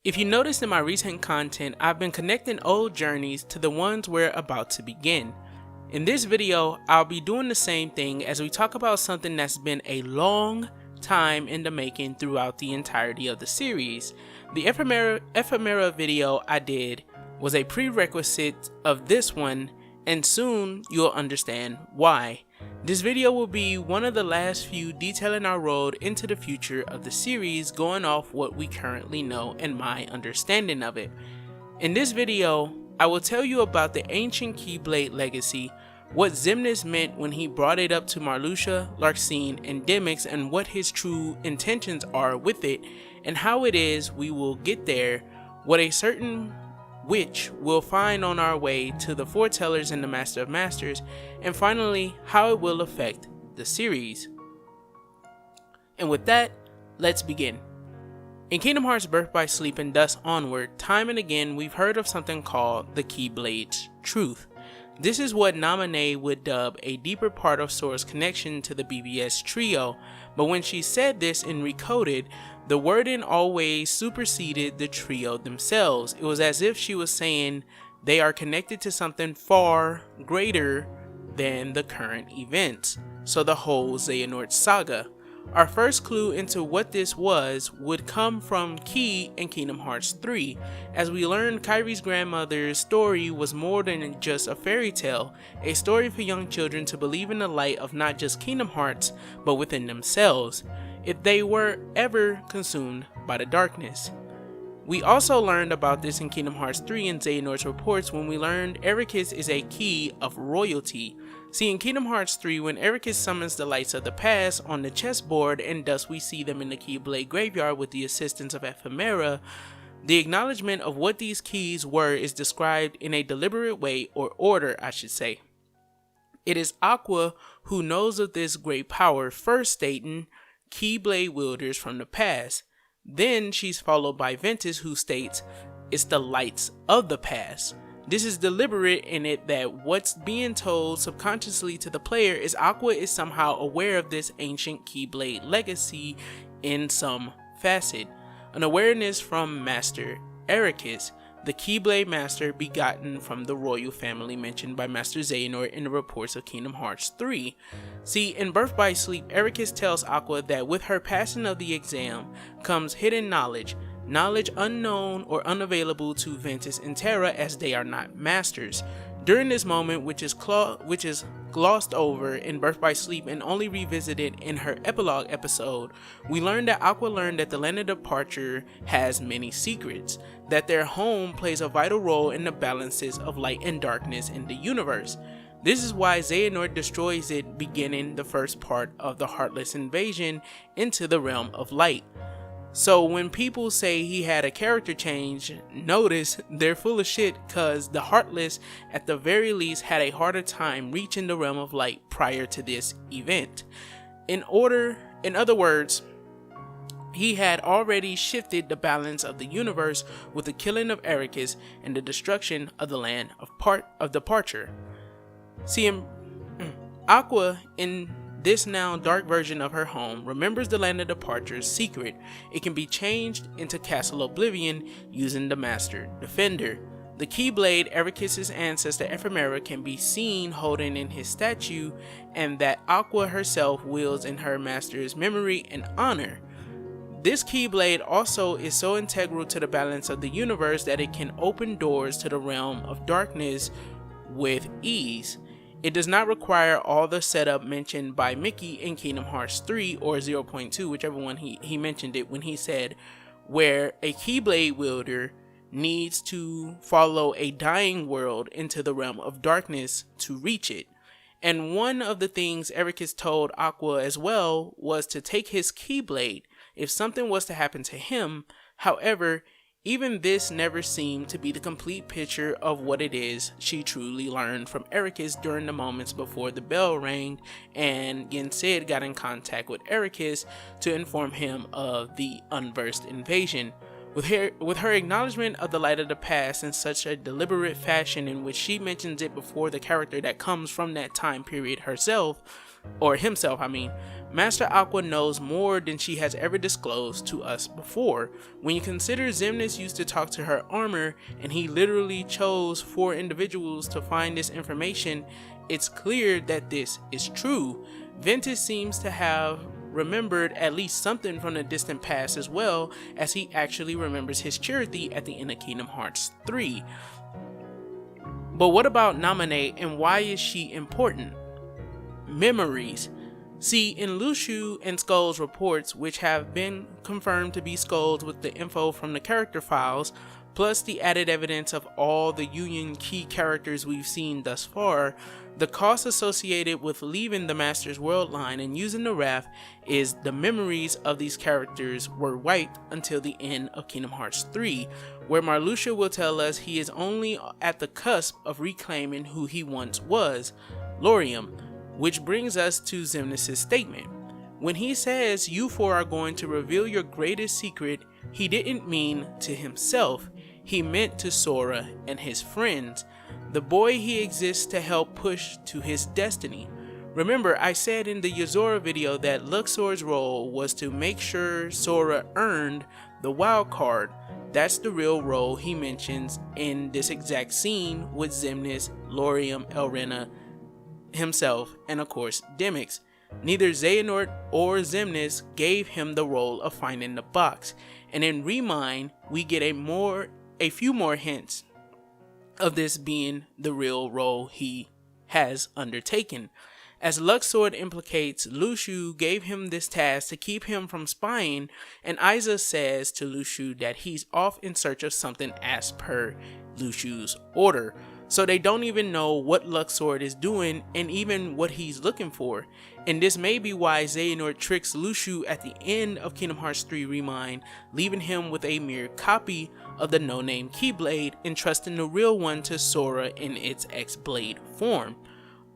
If you noticed in my recent content, I've been connecting old journeys to the ones we're about to begin. In this video, I'll be doing the same thing as we talk about something that's been a long time in the making throughout the entirety of the series. The ephemera video I did was a prerequisite of this one, and soon you'll understand why. This video will be one of the last few detailing our road into the future of the series, going off what we currently know and my understanding of it. In this video, I will tell you about the ancient Keyblade legacy, what Xemnas meant when he brought it up to Marluxia, Larxene, and Demyx, and what his true intentions are with it, and how it is we will get there, what a certain witch we'll find on our way to the foretellers and the Master of Masters, and finally how it will affect the series. And with that, let's begin. In Kingdom Hearts Birth by Sleep and thus onward, time and again we've heard of something called the Keyblades Truth. This is what Namine would dub a deeper part of Sora's connection to the BBS trio, but when she said this in Recoded, the wording always superseded the trio themselves. It was as if she was saying they are connected to something far greater than the current events, so the whole Xehanort saga. Our first clue into what this was would come from Key in Kingdom Hearts 3, as we learned Kairi's grandmother's story was more than just a fairy tale, a story for young children to believe in the light of not just Kingdom Hearts, but within themselves, if they were ever consumed by the darkness. We also learned about this in Kingdom Hearts 3 in Xehanort's reports when we learned Ericus is a key of royalty. See, in Kingdom Hearts 3, when Ericus summons the lights of the past on the chessboard, and thus we see them in the Keyblade graveyard with the assistance of ephemera, the acknowledgement of what these keys were is described in a deliberate way, or order I should say. It is Aqua who knows of this great power, first stating Keyblade wielders from the past. Then she's followed by Ventus, who states it's the lights of the past. This is deliberate in it that what's being told subconsciously to the player is Aqua is somehow aware of this ancient Keyblade legacy in some facet. An awareness from Master Ericus, the Keyblade Master begotten from the royal family mentioned by Master Xehanort in the reports of Kingdom Hearts 3. See, in Birth by Sleep, Ericus tells Aqua that with her passing of the exam comes hidden knowledge unknown or unavailable to Ventus and Terra, as they are not masters. During this moment, which is glossed over in Birth by Sleep and only revisited in her epilogue episode, we learned that Aqua learned that the land of departure has many secrets, that their home plays a vital role in the balances of light and darkness in the universe. This is why Xehanort destroys it, beginning the first part of the Heartless invasion into the realm of light. So when people say he had a character change, notice they're full of shit, cause the Heartless at the very least had a harder time reaching the realm of light prior to this event. In other words, he had already shifted the balance of the universe with the killing of Ericus and the destruction of the land of departure. See, Aqua in this now dark version of her home remembers the land of departure's secret. It can be changed into Castle Oblivion using the Master Defender. The Keyblade Ericus's ancestor Ephemera can be seen holding in his statue, and that Aqua herself wields in her master's memory and honor. This Keyblade also is so integral to the balance of the universe that it can open doors to the realm of darkness with ease. It does not require all the setup mentioned by Mickey in Kingdom Hearts 3 or 0.2, whichever one he mentioned it, when he said where a Keyblade wielder needs to follow a dying world into the realm of darkness to reach it. And one of the things Ericus told Aqua as well was to take his Keyblade if something was to happen to him. However, even this never seemed to be the complete picture of what it is she truly learned from Ericus during the moments before the bell rang and Yensid got in contact with Ericus to inform him of the unversed invasion. With her acknowledgement of the light of the past in such a deliberate fashion in which she mentions it before the character that comes from that time period herself, or himself, I mean. Master Aqua knows more than she has ever disclosed to us before. When you consider Xemnas used to talk to her armor, and he literally chose 4 individuals to find this information, it's clear that this is true. Ventus seems to have remembered at least something from the distant past, as well as he actually remembers his charity at the end of Kingdom Hearts 3. But what about Namine, and why is she important? Memories. See, in Luxu and Skuld's reports, which have been confirmed to be Skuld's with the info from the character files, plus the added evidence of all the Union key characters we've seen thus far, the cost associated with leaving the Master's World line and using the Wrath is the memories of these characters were wiped until the end of Kingdom Hearts 3, where Marluxia will tell us he is only at the cusp of reclaiming who he once was, Lauriam. Which brings us to Xemnas' statement. When he says you 4 are going to reveal your greatest secret, he didn't mean to himself, he meant to Sora and his friends, the boy he exists to help push to his destiny. Remember, I said in the Yozora video that Luxor's role was to make sure Sora earned the wild card. That's the real role he mentions in this exact scene with Xemnas, Lauriam, Elrena, himself, and of course Demyx. Neither Xehanort or Xemnas gave him the role of finding the box, and in Remind we get a few more hints of this being the real role he has undertaken. As Luxord implicates, Luxu gave him this task to keep him from spying, and Isa says to Luxu that he's off in search of something as per Luxu's order. So they don't even know what Luxord is doing and even what he's looking for. And this may be why Xehanort tricks Luxu at the end of Kingdom Hearts 3 Remind, leaving him with a mere copy of the no-name Keyblade and trusting the real one to Sora in its X-Blade form.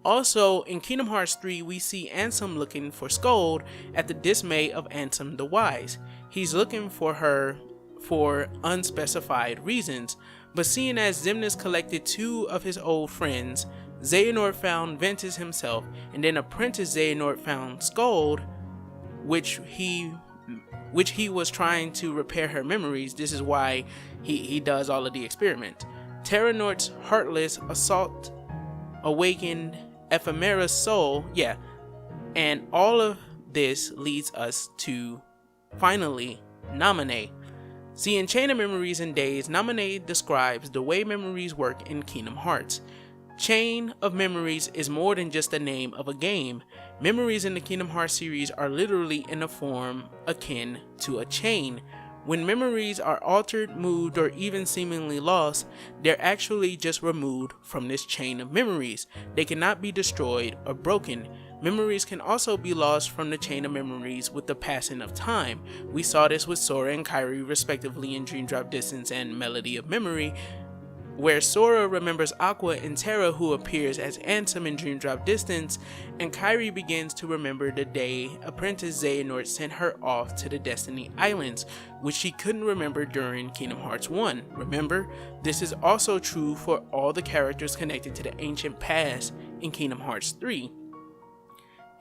Also, in Kingdom Hearts 3, we see Ansem looking for Skuld at the dismay of Ansem the Wise. He's looking for her for unspecified reasons, but seeing as Xemnas collected 2 of his old friends, Xehanort found Ventus himself, and then Apprentice Xehanort found Skuld, which he was trying to repair her memories. This is why he does all of the experiment. Terranort's heartless assault awakened Ephemera's soul, and all of this leads us to, finally, Namine. See, in Chain of Memories and Days, Namine describes the way memories work in Kingdom Hearts. Chain of Memories is more than just the name of a game. Memories in the Kingdom Hearts series are literally in a form akin to a chain. When memories are altered, moved, or even seemingly lost, they're actually just removed from this chain of memories. They cannot be destroyed or broken. Memories can also be lost from the chain of memories with the passing of time. We saw this with Sora and Kairi respectively in Dream Drop Distance and Melody of Memory, where Sora remembers Aqua and Terra, who appears as Ansem in Dream Drop Distance, and Kairi begins to remember the day Apprentice Xehanort sent her off to the Destiny Islands, which she couldn't remember during Kingdom Hearts 1. Remember, this is also true for all the characters connected to the ancient past in Kingdom Hearts 3.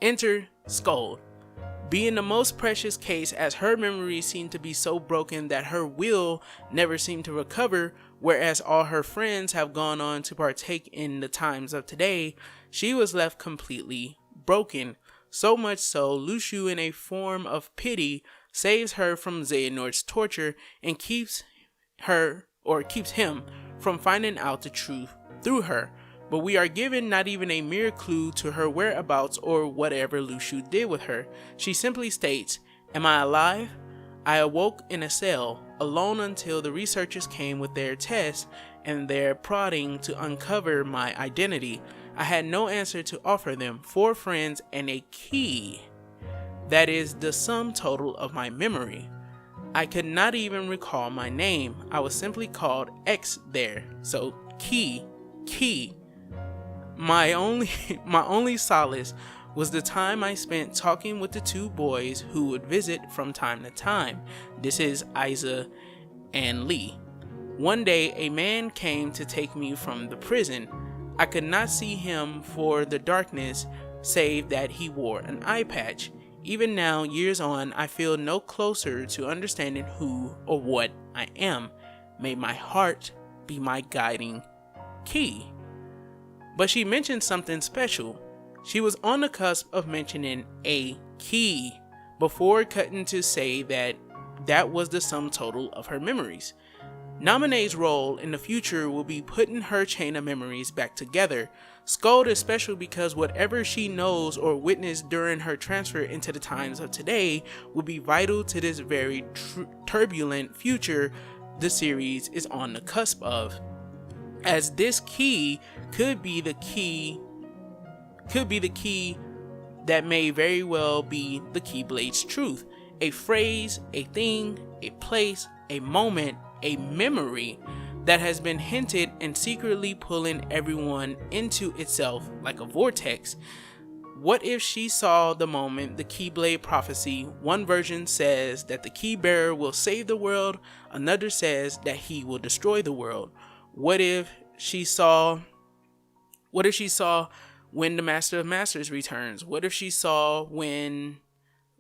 Enter Skuld. Being the most precious case, as her memories seem to be so broken that her will never seemed to recover, whereas all her friends have gone on to partake in the times of today, she was left completely broken. So much so, Luxu, in a form of pity, saves her from Xehanort's torture and keeps him from finding out the truth through her. But we are given not even a mere clue to her whereabouts or whatever Luxu did with her. She simply states, "Am I alive? I awoke in a cell, alone until the researchers came with their tests and their prodding to uncover my identity. I had no answer to offer them, 4 friends and a key. That is the sum total of my memory. I could not even recall my name. I was simply called X there. So key. My only solace was the time I spent talking with the 2 boys who would visit from time to time. This is Isa and Lee. One day, a man came to take me from the prison. I could not see him for the darkness save that he wore an eye patch. Even now, years on, I feel no closer to understanding who or what I am. May my heart be my guiding key. But she mentioned something special. She was on the cusp of mentioning a key before cutting to say that that was the sum total of her memories. Namine's role in the future will be putting her chain of memories back together. Skuld is special because whatever she knows or witnessed during her transfer into the times of today will be vital to this very turbulent future the series is on the cusp of. As this key could be the key that may very well be the Keyblades Truth, a phrase, a thing, a place, a moment, a memory that has been hinted and secretly pulling everyone into itself like a vortex. What if she saw the moment the Keyblade Prophecy? One version says that the key bearer will save the world, another says that he will destroy the world. What if she saw when the Master of Masters returns? What if she saw when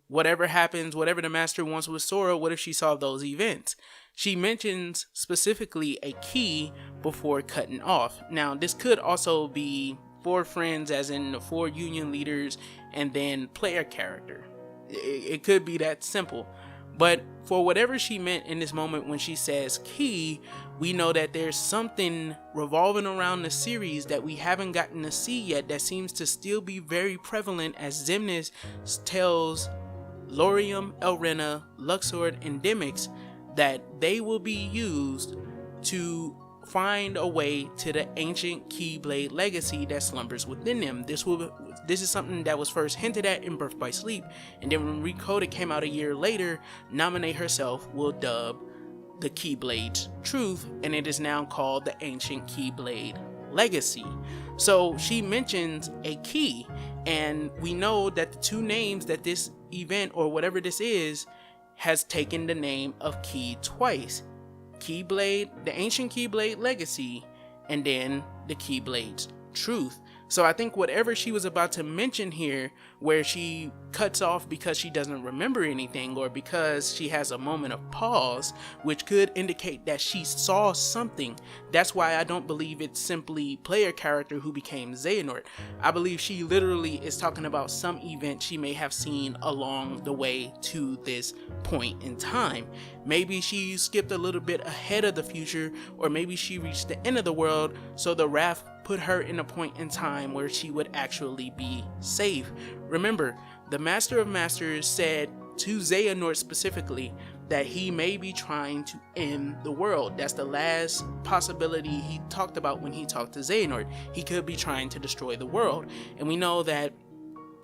whatever happens, whatever the Master wants with Sora, what if she saw those events? She mentions specifically a key before cutting off. Now, this could also be 4 friends, as in the 4 union leaders, and then player character. It could be that simple. But for whatever she meant in this moment when she says key, we know that there's something revolving around the series that we haven't gotten to see yet that seems to still be very prevalent, as Xemnas tells Laurium, Elrena, Luxord, and Demyx that they will be used to find a way to the ancient Keyblade legacy that slumbers within them. This is something that was first hinted at in Birth by Sleep, and then when Recoded came out a year later, Namine herself will dub the Keyblades Truth, and it is now called the ancient Keyblade legacy. So she mentions a key, and we know that the 2 names that this event or whatever this is has taken the name of key twice. Keyblade, the ancient Keyblade legacy, and then the Keyblades Truth. So I think whatever she was about to mention here, where she cuts off because she doesn't remember anything, or because she has a moment of pause, which could indicate that she saw something. That's why I don't believe it's simply player character who became Xehanort. I believe she literally is talking about some event she may have seen along the way to this point in time. Maybe she skipped a little bit ahead of the future, or maybe she reached the end of the world, so the wrath put her in a point in time where she would actually be safe. Remember, the Master of Masters said to Xehanort specifically that he may be trying to end the world. That's the last possibility he talked about when he talked to Xehanort. He could be trying to destroy the world. And we know that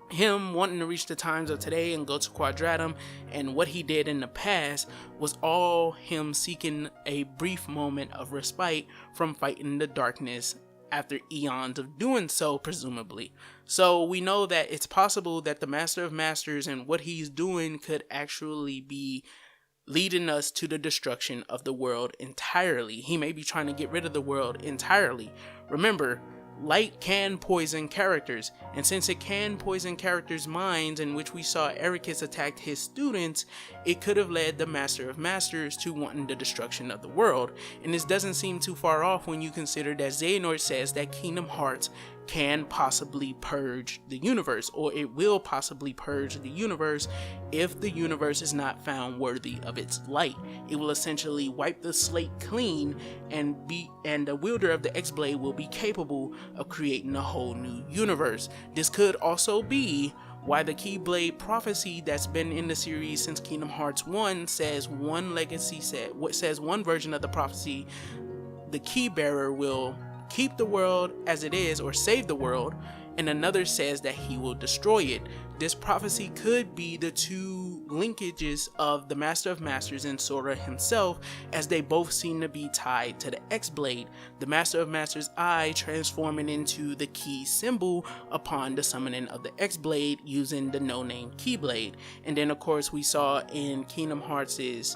him wanting to reach the times of today and go to Quadratum and what he did in the past was all him seeking a brief moment of respite from fighting the darkness after eons of doing so, presumably. So we know that it's possible that the Master of Masters and what he's doing could actually be leading us to the destruction of the world entirely. He may be trying to get rid of the world entirely. Remember, light can poison characters, and since it can poison characters' minds, in which we saw Ericus attack his students, it could have led the Master of Masters to wanting the destruction of the world. And this doesn't seem too far off when you consider that Xehanort says that Kingdom Hearts can possibly purge the universe, or it will possibly purge the universe if the universe is not found worthy of its light. It will essentially wipe the slate clean, and the wielder of the X-Blade will be capable of creating a whole new universe. This could also be why the Keyblade Prophecy that's been in the series since Kingdom Hearts 1 says one version of the prophecy, the key bearer will keep the world as it is or save the world, and another says that he will destroy it. This prophecy could be the 2 linkages of the Master of Masters and Sora himself, as they both seem to be tied to the X-Blade, the Master of Masters' eye transforming into the key symbol upon the summoning of the X-Blade using the no-name Keyblade. And then of course we saw in Kingdom Hearts'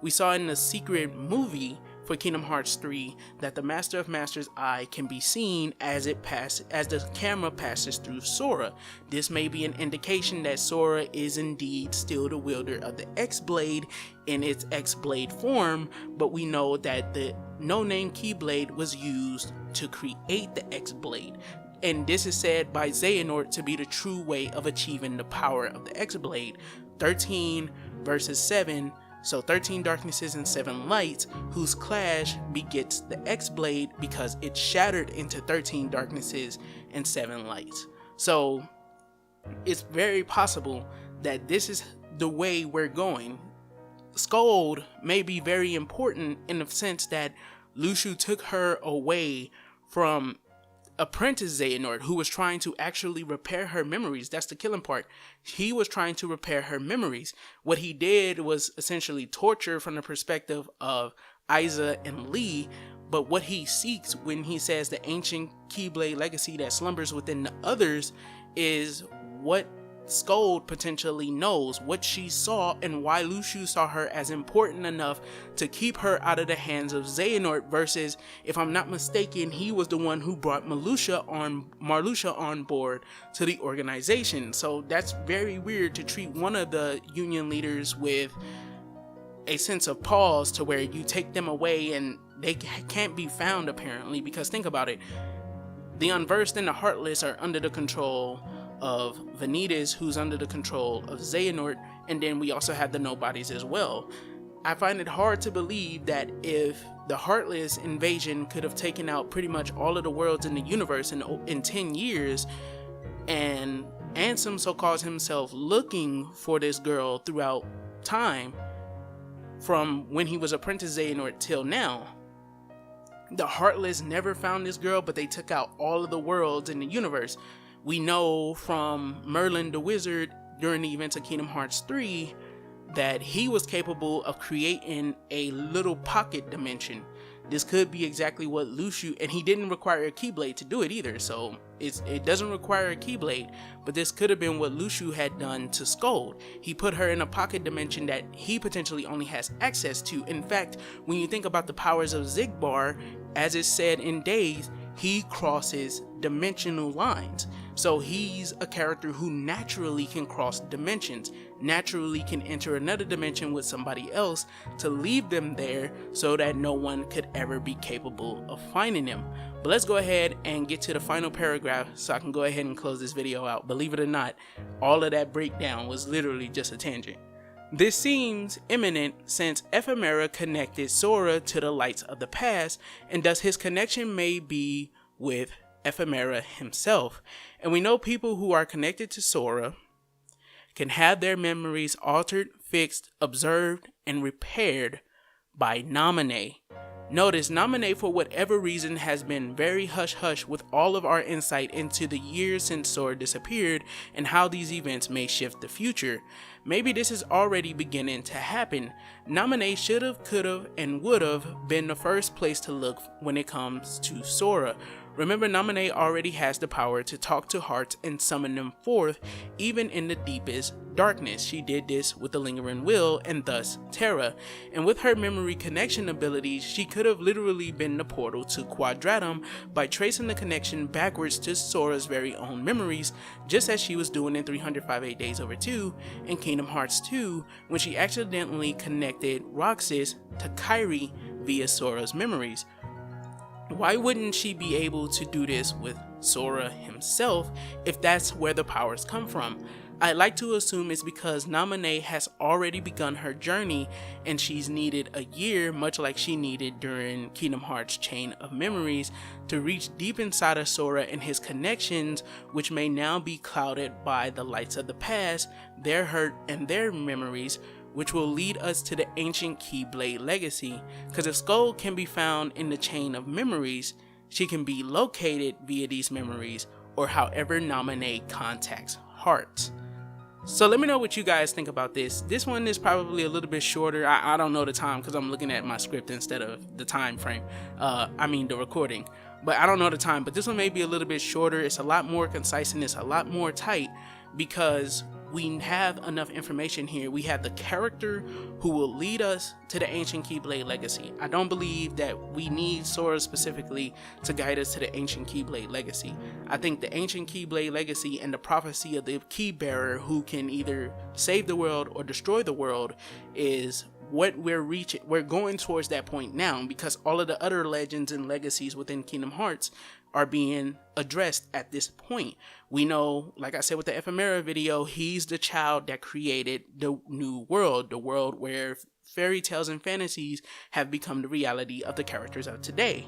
we saw in the secret movie for Kingdom Hearts 3 that the Master of Masters' eye can be seen as the camera passes through Sora. This may be an indication that Sora is indeed still the wielder of the X-Blade in its X-Blade form, but we know that the no-name Keyblade was used to create the X-Blade. And this is said by Xehanort to be the true way of achieving the power of the X-Blade. 13 versus 7, so 13 darknesses and 7 lights, whose clash begets the X-Blade because it's shattered into 13 darknesses and 7 lights. So it's very possible that this is the way we're going. Skuld may be very important in the sense that Luxu took her away from apprentice Xehanort, who was trying to actually repair her memories. That's the killing part. He was trying to repair her memories. What he did was essentially torture from the perspective of Isa and Lee, but what he seeks when he says the ancient Keyblade legacy that slumbers within the others is what Skuld potentially knows, what she saw, and why Luxu saw her as important enough to keep her out of the hands of Xehanort, versus, if I'm not mistaken, he was the one who brought Marluxia on board to the organization. So that's very weird to treat one of the union leaders with a sense of pause to where you take them away and they can't be found, apparently, because think about it, the unversed and the heartless are under the control of Vanitas, who's under the control of Xehanort, and then we also have the nobodies as well. I find it hard to believe that if the Heartless invasion could have taken out pretty much all of the worlds in the universe in 10 years, and Ansem so calls himself looking for this girl throughout time, from when he was apprentice Xehanort till now, the Heartless never found this girl, but they took out all of the worlds in the universe. We know from Merlin the Wizard during the events of Kingdom Hearts 3 that he was capable of creating a little pocket dimension. This could be exactly what Luxu, and he didn't require a Keyblade to do it either, so it doesn't require a Keyblade, but this could have been what Luxu had done to Skuld. He put her in a pocket dimension that he potentially only has access to. In fact, when you think about the powers of Xigbar, as is said in Days, he crosses dimensional lines. So he's a character who naturally can cross dimensions, naturally can enter another dimension with somebody else to leave them there so that no one could ever be capable of finding him. But let's go ahead and get to the final paragraph so I can go ahead and close this video out. Believe it or not, all of that breakdown was literally just a tangent. This seems imminent since Ephemera connected Sora to the lights of the past, and thus his connection may be with Ephemera himself. And we know people who are connected to Sora can have their memories altered, fixed, observed, and repaired by Namine. Notice, Namine, for whatever reason, has been very hush-hush with all of our insight into the years since Sora disappeared and how these events may shift the future. Maybe this is already beginning to happen. Namine should've, could've, and would've been the first place to look when it comes to Sora. Remember, Namine already has the power to talk to hearts and summon them forth, even in the deepest darkness. She did this with the Lingering Will and thus Terra. And with her memory connection abilities, she could have literally been the portal to Quadratum by tracing the connection backwards to Sora's very own memories, just as she was doing in 358 Days Over 2 and Kingdom Hearts 2 when she accidentally connected Roxas to Kairi via Sora's memories. Why wouldn't she be able to do this with Sora himself if that's where the powers come from? I like to assume it's because Namine has already begun her journey and she's needed a year, much like she needed during Kingdom Hearts Chain of Memories, to reach deep inside of Sora and his connections, which may now be clouded by the lights of the past, their hurt, and their memories, which will lead us to the ancient Keyblade legacy. Because if Skuld can be found in the Chain of Memories, she can be located via these memories, or however Namine contacts hearts. So let me know what you guys think about this. This one is probably a little bit shorter. I don't know the time because I'm looking at my script instead of the time frame. The recording. But I don't know the time. But this one may be a little bit shorter. It's a lot more concise and it's a lot more tight because we have enough information here. We have the character who will lead us to the ancient Keyblade legacy. I don't believe that we need Sora specifically to guide us to the ancient Keyblade legacy. I think the ancient Keyblade legacy and the prophecy of the key bearer who can either save the world or destroy the world is what we're reaching. We're going towards that point now, because all of the other legends and legacies within Kingdom Hearts are being addressed at this point. We know, like I said with the Ephemera video, he's the child that created the new world, the world where fairy tales and fantasies have become the reality of the characters of today.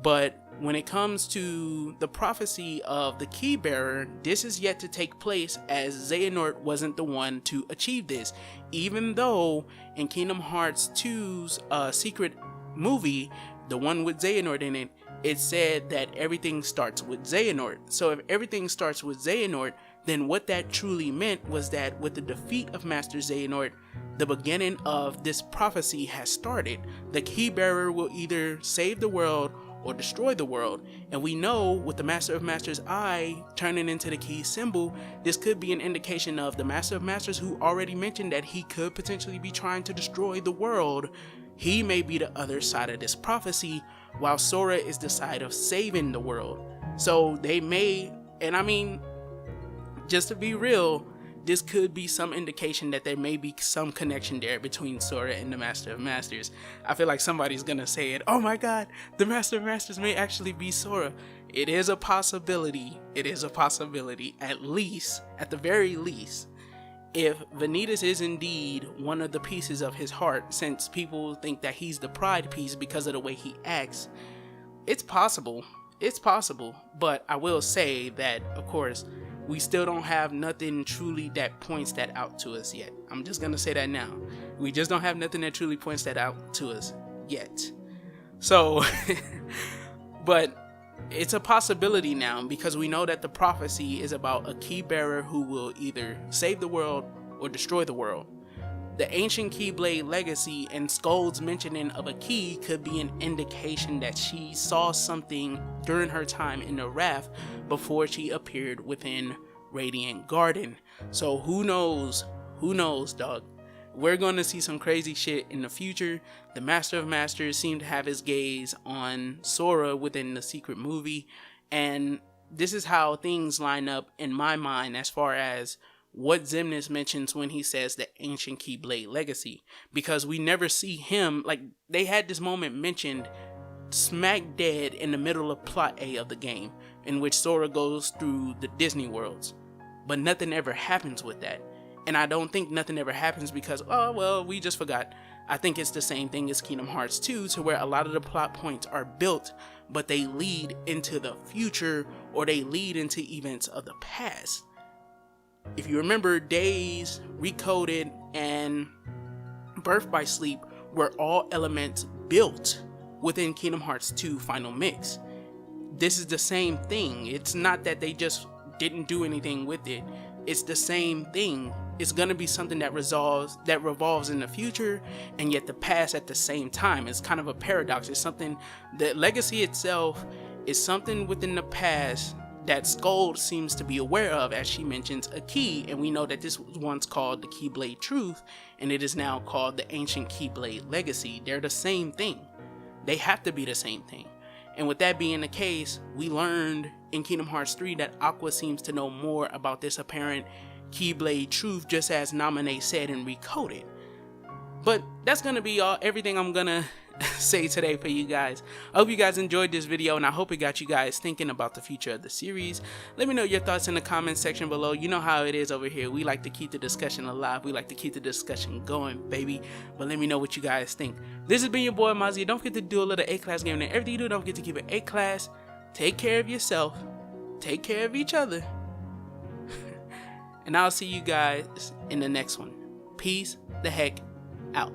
But when it comes to the prophecy of the key bearer, this is yet to take place, as Xehanort wasn't the one to achieve this, even though in Kingdom Hearts 2's secret movie, the one with Xehanort in it, it said that everything starts with Xehanort. So if everything starts with Xehanort, then what that truly meant was that with the defeat of Master Xehanort, the beginning of this prophecy has started. The key bearer will either save the world or destroy the world. And we know with the Master of Masters' eye turning into the key symbol, this could be an indication of the Master of Masters, who already mentioned that he could potentially be trying to destroy the world. He may be the other side of this prophecy, while Sora is the side of saving the world. So they may, and I mean, just to be real, this could be some indication that there may be some connection there between Sora and the Master of Masters. I feel like somebody's gonna say it. Oh my god, the Master of Masters may actually be Sora. It is a possibility. It is a possibility, at the very least. If Vanitas is indeed one of the pieces of his heart, since people think that he's the pride piece because of the way he acts, it's possible. It's possible. But I will say that, of course, we still don't have nothing truly that points that out to us yet. I'm just gonna say that now. We just don't have nothing that truly points that out to us yet. So, but it's a possibility now, because we know that the prophecy is about a key bearer who will either save the world or destroy the world. The ancient Keyblade legacy and Skuld's mentioning of a key could be an indication that she saw something during her time in the raft before she appeared within Radiant Garden. So who knows, dog. We're going to see some crazy shit in the future. The Master of Masters seemed to have his gaze on Sora within the secret movie, and this is how things line up in my mind as far as what Xemnas mentions when he says the ancient Keyblade legacy, because we never see him, like, they had this moment mentioned smack dead in the middle of plot A of the game, in which Sora goes through the Disney worlds, but nothing ever happens with that. And I don't think nothing ever happens because, oh, well, we just forgot. I think it's the same thing as Kingdom Hearts 2, to where a lot of the plot points are built, but they lead into the future, or they lead into events of the past. If you remember, Days, Recoded, and Birth by Sleep were all elements built within Kingdom Hearts 2 Final Mix. This is the same thing. It's not that they just didn't do anything with it. It's the same thing. It's going to be something that revolves in the future, and yet the past at the same time. It's kind of a paradox. It's something, the legacy itself is something within the past that Skuld seems to be aware of, as she mentions a key, and we know that this was once called the Keyblade Truth, and it is now called the ancient Keyblade Legacy. They're the same thing. They have to be the same thing. And with that being the case, we learned in Kingdom Hearts 3 that Aqua seems to know more about this apparent Keyblade Truth, just as Namine said and Recoded. But that's gonna be everything I'm gonna say today for you guys. I hope you guys enjoyed this video, and I hope it got you guys thinking about the future of the series. Let me know your thoughts in the comment section below. You know how it is over here. We like to keep the discussion alive. We like to keep the discussion going, baby. But let me know what you guys think. This has been your boy Mozzie. Don't forget to do a little A-class game, and everything you do, don't forget to keep it A-class. Take care of yourself. Take care of each other. And I'll see you guys in the next one. Peace the heck out.